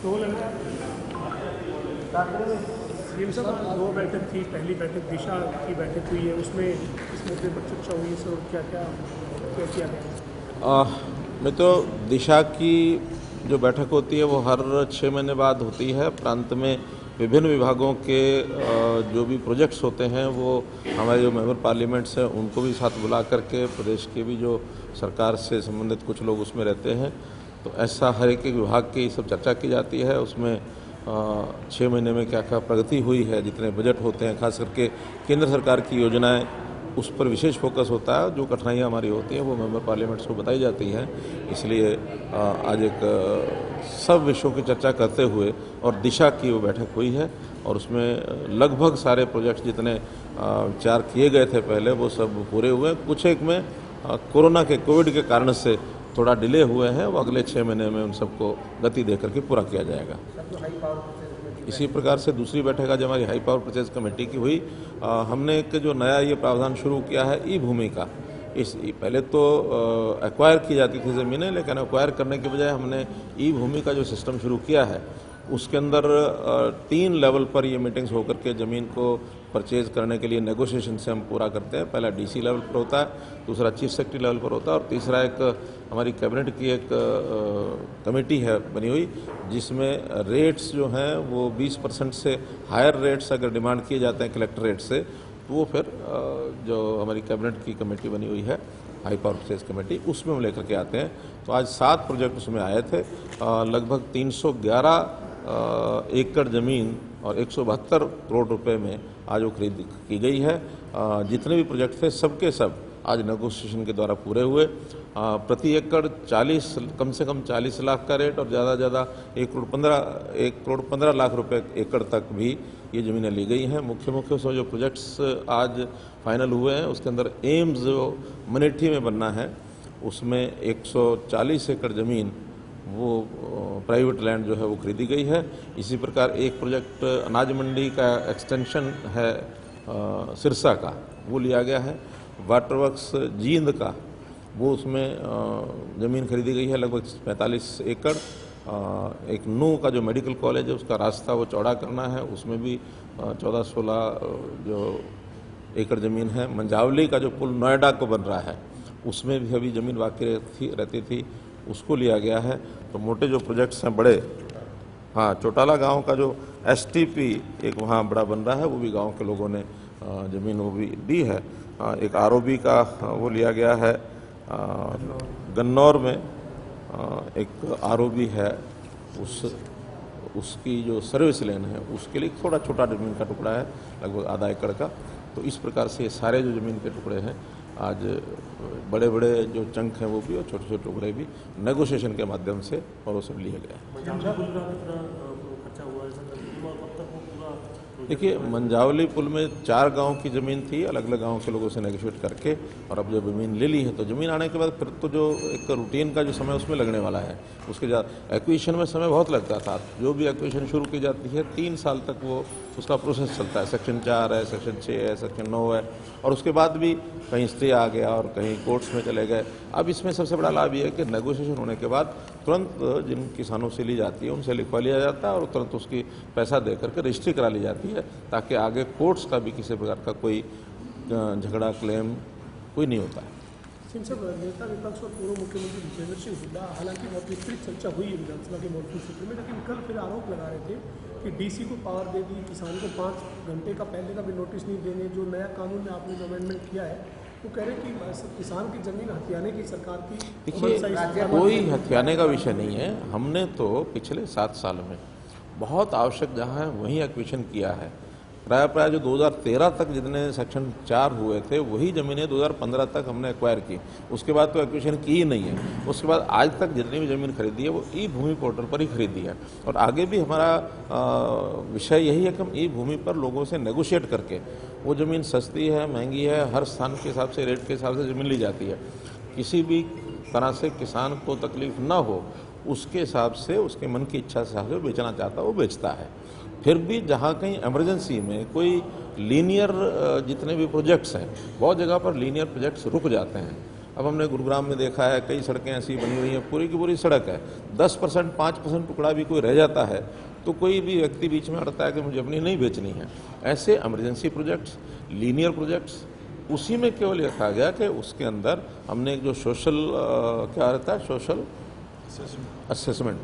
CM साहब, दो बैठक थी। पहली बैठक दिशा की बैठक हुई है, उसमें इस मुद्दे पर चर्चा हुई है। सर क्या क्या किया गया? मैं तो दिशा की जो बैठक होती है वो हर 6 महीने बाद होती है। प्रांत में विभिन्न विभागों के जो भी प्रोजेक्ट्स होते हैं वो हमारे जो मेंबर पार्लियामेंट्स हैं उनको भी साथ बुला करके प्रदेश के भी जो सरकार से संबंधित कुछ लोग उसमें रहते हैं, तो ऐसा हर एक विभाग की सब चर्चा की जाती है। उसमें 6 महीने में क्या क्या प्रगति हुई है, जितने बजट होते हैं, खास करके केंद्र सरकार की योजनाएं, उस पर विशेष फोकस होता है। जो कठिनाइयाँ हमारी होती हैं वो मेंबर पार्लियामेंट्स को बताई जाती हैं। इसलिए आज एक सब विषयों की चर्चा करते हुए और दिशा की वो बैठक हुई है और उसमें लगभग सारे प्रोजेक्ट्स जितने विचार किए गए थे पहले वो सब पूरे हुए। कुछ एक में कोरोना के कोविड के कारण से थोड़ा डिले हुए हैं, वो अगले 6 महीने में उन सबको गति दे करके पूरा किया जाएगा। इसी प्रकार से दूसरी बैठक आज हमारी हाई पावर परचेज कमेटी की हुई। हमने एक जो नया ये प्रावधान शुरू किया है ई भूमि का। पहले तो एक्वायर की जाती थी ज़मीनें, लेकिन एक्वायर करने के बजाय हमने ई भूमि का जो सिस्टम शुरू किया है उसके अंदर 3 लेवल पर ये मीटिंग्स होकर के ज़मीन को परचेज करने के लिए नेगोशिएशन से हम पूरा करते हैं। पहला डीसी लेवल पर होता है, दूसरा चीफ सेक्रेटरी लेवल पर होता है और तीसरा एक हमारी कैबिनेट की एक कमेटी है बनी हुई, जिसमें रेट्स जो हैं वो 20% से हायर रेट्स अगर डिमांड किए जाते हैं कलेक्टर रेट से, तो वो फिर जो हमारी कैबिनेट की कमेटी बनी हुई है हाई पावर परचेज कमेटी, उसमें हम लेकर के आते हैं। तो आज 7 प्रोजेक्ट उसमें आए थे। लगभग 311 एकड़ ज़मीन और 172 करोड़ रुपए में आज वो खरीद की गई है। जितने भी प्रोजेक्ट थे सबके सब आज नेगोशिएशन के द्वारा पूरे हुए। प्रति एकड़ 40 कम से कम 40 लाख का रेट और ज़्यादा से ज़्यादा 1 करोड़ 15 लाख रुपए एकड़ तक भी ये ज़मीनें ली गई हैं। मुख्य उसमें जो प्रोजेक्ट्स आज फाइनल हुए हैं उसके अंदर एम्स जो मनेठी में बनना है उसमें 140 एकड़ ज़मीन वो प्राइवेट लैंड जो है वो खरीदी गई है। इसी प्रकार एक प्रोजेक्ट अनाज मंडी का एक्सटेंशन है सिरसा का, वो लिया गया है। वाटर वर्क्स जींद का वो उसमें ज़मीन खरीदी गई है लगभग 45 एकड़। एक नू का जो मेडिकल कॉलेज है उसका रास्ता वो चौड़ा करना है, उसमें भी 14-16 जो एकड़ ज़मीन है। मंझावली का जो पुल नोएडा को बन रहा है उसमें भी अभी ज़मीन बाकी रहती थी, उसको लिया गया है। तो मोटे जो प्रोजेक्ट्स हैं बड़े, हाँ, चौटाला गांव का जो एसटीपी एक वहाँ बड़ा बन रहा है वो भी गांव के लोगों ने ज़मीन वो भी दी है। एक आरओबी का वो लिया गया है। गन्नौर में एक आरओबी है, उसकी जो सर्विस लेन है उसके लिए थोड़ा छोटा ज़मीन का टुकड़ा है लगभग आधा एकड़ का। तो इस प्रकार से सारे जो ज़मीन के टुकड़े हैं आज बड़े बड़े जो चंक हैं वो भी और छोटे छोटे टुकड़े भी नेगोशिएशन के माध्यम से और वो सब लिए गए। देखिए, मंझावली पुल में 4 गांव की ज़मीन थी, अलग अलग गांव के लोगों से नेगोशिएट करके, और अब जब ज़मीन ले ली है तो ज़मीन आने के बाद फिर तो जो एक रूटीन का जो समय उसमें लगने वाला है, उसके बाद एक्विजिशन में समय बहुत लगता था। जो भी एक्विजिशन शुरू की जाती है 3 साल तक वो उसका प्रोसेस चलता है। सेक्शन 4 है, सेक्शन 6 है, सेक्शन 9 है, और उसके बाद भी कहीं स्टे आ गया और कहीं कोर्ट्स में चले गए। अब इसमें सबसे बड़ा लाभ ये है कि नेगोशिएशन होने के बाद तुरंत जिन किसानों से ली जाती है उनसे लिखवा लिया जाता है और तुरंत उसकी पैसा दे करके रजिस्ट्री करा ली जाती है, ताकि आगे कोर्ट्स का भी किसी प्रकार का कोई झगड़ा क्लेम कोई नहीं होता है। नेता विपक्ष और पूर्व मुख्यमंत्री भूपेंद्र सिंह हुड्डा, हालांकि बहुत विस्तृत चर्चा हुई है विधानसभा के मॉनसून सत्र में, लेकिन कल फिर आरोप लगा रहे थे कि डीसी को पावर दे दी, किसान को 5 घंटे का पहले का भी नोटिस नहीं देने। जो नया कानून में आपने जो अमेंडमेंट किया है वो कह रहे हैं कि किसान की जमीन हथियाने की सरकार की। देखिए, कोई हथियाने का विषय नहीं है। हमने तो पिछले 7 साल में बहुत आवश्यक जहाँ है वहीं एक्विजिशन किया है। प्राय जो 2013 तक जितने सेक्शन 4 हुए थे वही ज़मीनें 2015 तक हमने एक्वायर की। उसके बाद तो एक्विजिशन की ही नहीं है। उसके बाद आज तक जितनी भी ज़मीन खरीदी है वो ई भूमि पोर्टल पर ही खरीदी है, और आगे भी हमारा विषय यही है कि हम ई भूमि पर लोगों से नेगोशिएट करके, वो ज़मीन सस्ती है महंगी है, हर स्थान के हिसाब से रेट के हिसाब से ज़मीन ली जाती है। किसी भी तरह से किसान को तकलीफ ना हो उसके हिसाब से, उसके मन की इच्छा से जो बेचना चाहता है वो बेचता है। फिर भी जहाँ कहीं इमरजेंसी में कोई लीनियर जितने भी प्रोजेक्ट्स हैं, बहुत जगह पर लीनियर प्रोजेक्ट्स रुक जाते हैं। अब हमने गुरुग्राम में देखा है कई सड़कें ऐसी बनी हुई हैं, पूरी की पूरी सड़क है, 10% 5% टुकड़ा भी कोई रह जाता है तो कोई भी व्यक्ति बीच में अड़ता है कि मुझे अपनी नहीं बेचनी है। ऐसे इमरजेंसी प्रोजेक्ट्स, लीनियर प्रोजेक्ट्स, उसी में केवल ये कहा गया कि उसके अंदर हमने एक जो सोशल क्या रहता है, सोशल असेसमेंट,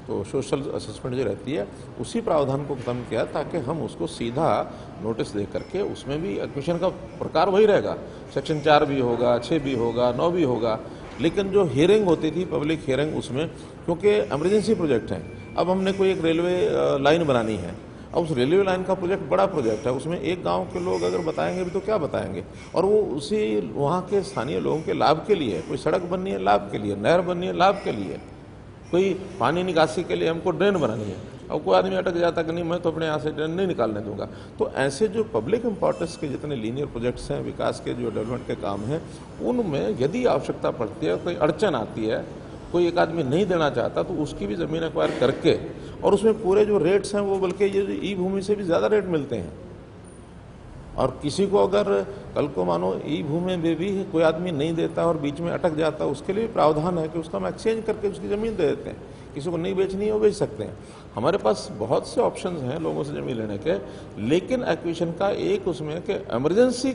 तो सोशल असेसमेंट जो रहती है उसी प्रावधान को खत्म किया ताकि हम उसको सीधा नोटिस दे करके, उसमें भी एक्विजिशन का प्रकार वही रहेगा, सेक्शन 4 भी होगा, 6 भी होगा, 9 भी होगा, लेकिन जो हियरिंग होती थी पब्लिक हियरिंग उसमें, क्योंकि इमरजेंसी प्रोजेक्ट हैं। अब हमने कोई एक रेलवे लाइन बनानी है, अब उस रेलवे लाइन का प्रोजेक्ट बड़ा प्रोजेक्ट है, उसमें एक गांव के लोग अगर बताएंगे भी तो क्या बताएंगे, और वो उसी वहाँ के स्थानीय लोगों के लाभ के लिए, कोई सड़क बननी है लाभ के लिए, नहर बननी है लाभ के लिए, कोई पानी निकासी के लिए हमको ड्रेन बनानी है, और कोई आदमी अटक जाता कि नहीं मैं तो अपने यहाँ से ड्रेन नहीं निकालने दूंगा। तो ऐसे जो पब्लिक इंपॉर्टेंस के जितने लीनियर प्रोजेक्ट्स हैं, विकास के जो डेवलपमेंट के काम हैं, उनमें यदि आवश्यकता पड़ती है, कोई अड़चन आती है, कोई एक आदमी नहीं देना चाहता तो उसकी भी ज़मीन एक्वायर करके, और उसमें पूरे जो रेट्स हैं वो बल्कि ये ई भूमि से भी ज़्यादा रेट मिलते हैं। और किसी को अगर कल को मानो ई भूमि में भी कोई आदमी नहीं देता और बीच में अटक जाता, उसके लिए प्रावधान है कि उसका हम एक्सचेंज करके उसकी ज़मीन दे देते हैं। किसी को नहीं बेचनी है वो बेच सकते हैं। हमारे पास बहुत से ऑप्शंस हैं लोगों से ज़मीन लेने के, लेकिन एक्विजिशन का एक उसमें कि इमरजेंसी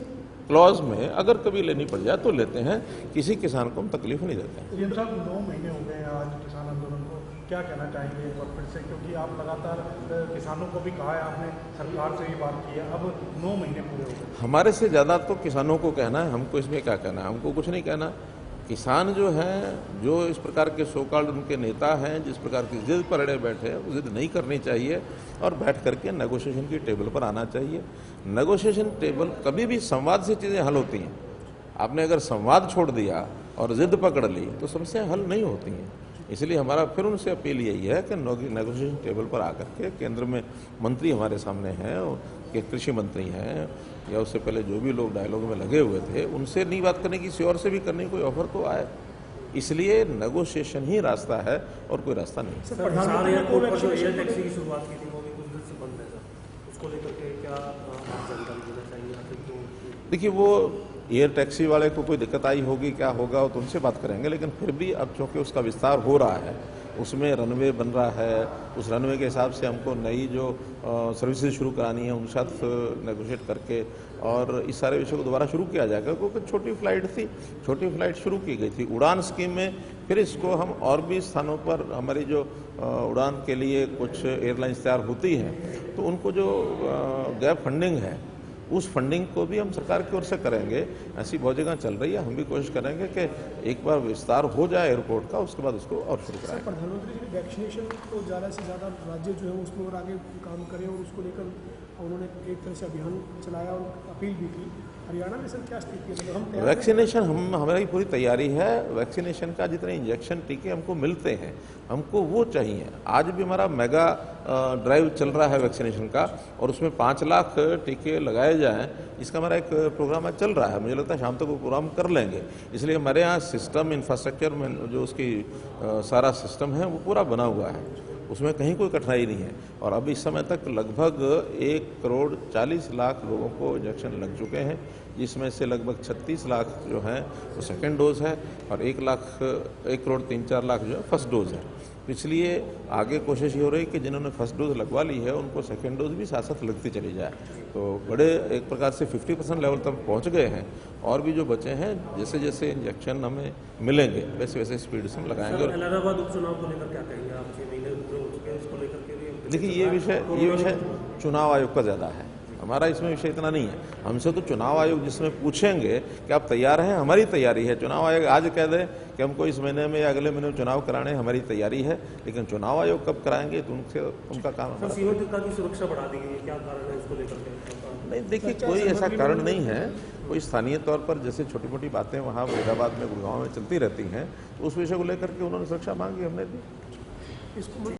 क्लॉज में अगर कभी लेनी पड़ जाए तो लेते हैं, किसी किसान को हम तकलीफ नहीं देते हैं। ये साहब 9 महीने हो गए हैं आज किसान आंदोलन को, क्या कहना चाहेंगे एक बार फिर से, क्योंकि आप लगातार किसानों को भी कहा है, आपने सरकार से भी बात की है, अब 9 महीने पूरे हो गए। हमारे से ज़्यादा तो किसानों को कहना है, हमको इसमें क्या कहना है, हमको कुछ नहीं कहना। किसान जो हैं, जो इस प्रकार के सोकाल्ड उनके नेता हैं, जिस प्रकार की जिद पर अड़े बैठे हैं, वो जिद नहीं करनी चाहिए और बैठ करके नेगोशिएशन की टेबल पर आना चाहिए। नेगोशिएशन टेबल कभी भी संवाद से चीज़ें हल होती हैं। आपने अगर संवाद छोड़ दिया और जिद पकड़ ली तो समस्या हल नहीं होती हैं। इसलिए हमारा फिर उनसे अपील यही है कि नेगोशिएशन टेबल पर आकर के, केंद्र में मंत्री हमारे सामने हैं, कि कृषि मंत्री हैं या उससे पहले जो भी लोग डायलॉग में लगे हुए थे, उनसे नहीं बात करने की, किसी और से भी करने की कोई ऑफर तो आए। इसलिए नेगोशिएशन ही रास्ता है और कोई रास्ता नहीं। हिसार एयरपोर्ट पर जो एयर टैक्सी की शुरुआत की थी वो भी कुछ दिन से बंद है सर, उसको लेकर के क्या जानकारी देना चाहिए आखिर? देखिए, वो एयर टैक्सी वाले को कोई दिक्कत आई होगी, क्या होगा, तो उनसे बात करेंगे, लेकिन फिर भी अब चूँकि उसका विस्तार हो रहा है, उसमें रनवे बन रहा है, उस रनवे के हिसाब से हमको नई जो सर्विसेज शुरू करानी है उनके साथ नेगोशिएट करके और इस सारे विषय को दोबारा शुरू किया जाएगा। क्योंकि छोटी फ्लाइट थी, छोटी फ्लाइट शुरू की गई थी उड़ान स्कीम में, फिर इसको हम और भी स्थानों पर हमारी जो उड़ान के लिए कुछ एयरलाइंस तैयार होती हैं तो उनको जो गैप फंडिंग है उस फंडिंग को भी हम सरकार की ओर से करेंगे। ऐसी बहुत जगह चल रही है, हम भी कोशिश करेंगे कि एक बार विस्तार हो जाए एयरपोर्ट का, उसके बाद उसको और शुरू कराएं। प्रधानमंत्री जी वैक्सीनेशन को ज़्यादा से ज़्यादा राज्य जो है उसमें और आगे काम करें और उसको लेकर उन्होंने एक तरह से अभियान चलाया और अपील भी की। हरियाणा में सर क्या स्थिति है? मतलब हम वैक्सीनेशन, हमारी पूरी तैयारी है। वैक्सीनेशन का जितने इंजेक्शन टीके हमको मिलते हैं हमको वो चाहिए। आज भी हमारा मेगा ड्राइव चल रहा है वैक्सीनेशन का और उसमें 5 लाख टीके लगाए जाएं, इसका हमारा एक प्रोग्राम आज चल रहा है। मुझे लगता है शाम तक वो प्रोग्राम कर लेंगे। इसलिए हमारे यहाँ सिस्टम, इंफ्रास्ट्रक्चर में जो उसकी सारा सिस्टम है वो पूरा बना हुआ है, उसमें कहीं कोई कठिनाई नहीं है। और अब इस समय तक लगभग 1,40,00,000 लोगों को इंजेक्शन लग चुके हैं, जिसमें से लगभग 36 लाख जो हैं वो सेकेंड डोज है और 1,03,04,00,000 जो है फर्स्ट डोज है। इसलिए आगे कोशिश ये हो रही है कि जिन्होंने फर्स्ट डोज लगवा ली है उनको सेकेंड डोज भी साथ साथ लगती चली जाए। तो बड़े एक प्रकार से 50% लेवल तक पहुंच गए हैं और भी जो बचे हैं जैसे जैसे इंजेक्शन हमें मिलेंगे वैसे वैसे स्पीड से हम लगाएंगे। और इलाहाबाद उपचुनाव को लेकर क्या कहेंगे आप? 6 महीने हो चुके हैं, इसको लेकर के भी देखिए, ये विषय चुनाव आयोग का ज़्यादा है, हमारा इसमें विषय इतना नहीं है। हमसे तो चुनाव आयोग जिसमें पूछेंगे कि आप तैयार हैं, हमारी तैयारी है। चुनाव आयोग आज कह दे कि हमको इस महीने में या अगले महीने में चुनाव कराने, हमारी तैयारी है, लेकिन चुनाव आयोग कब कराएंगे तो उनका काम है। सीमा की सुरक्षा बढ़ा दी गई है, क्या कारण है इसको लेकर के? नहीं, देखिए, कोई ऐसा कारण नहीं है। कोई स्थानीय तौर पर जैसे छोटी मोटी बातें वहाँ फरीदाबाद में, गुड़गांव में चलती रहती हैं, तो उस विषय को लेकर के उन्होंने सुरक्षा मांगी, हमने दी।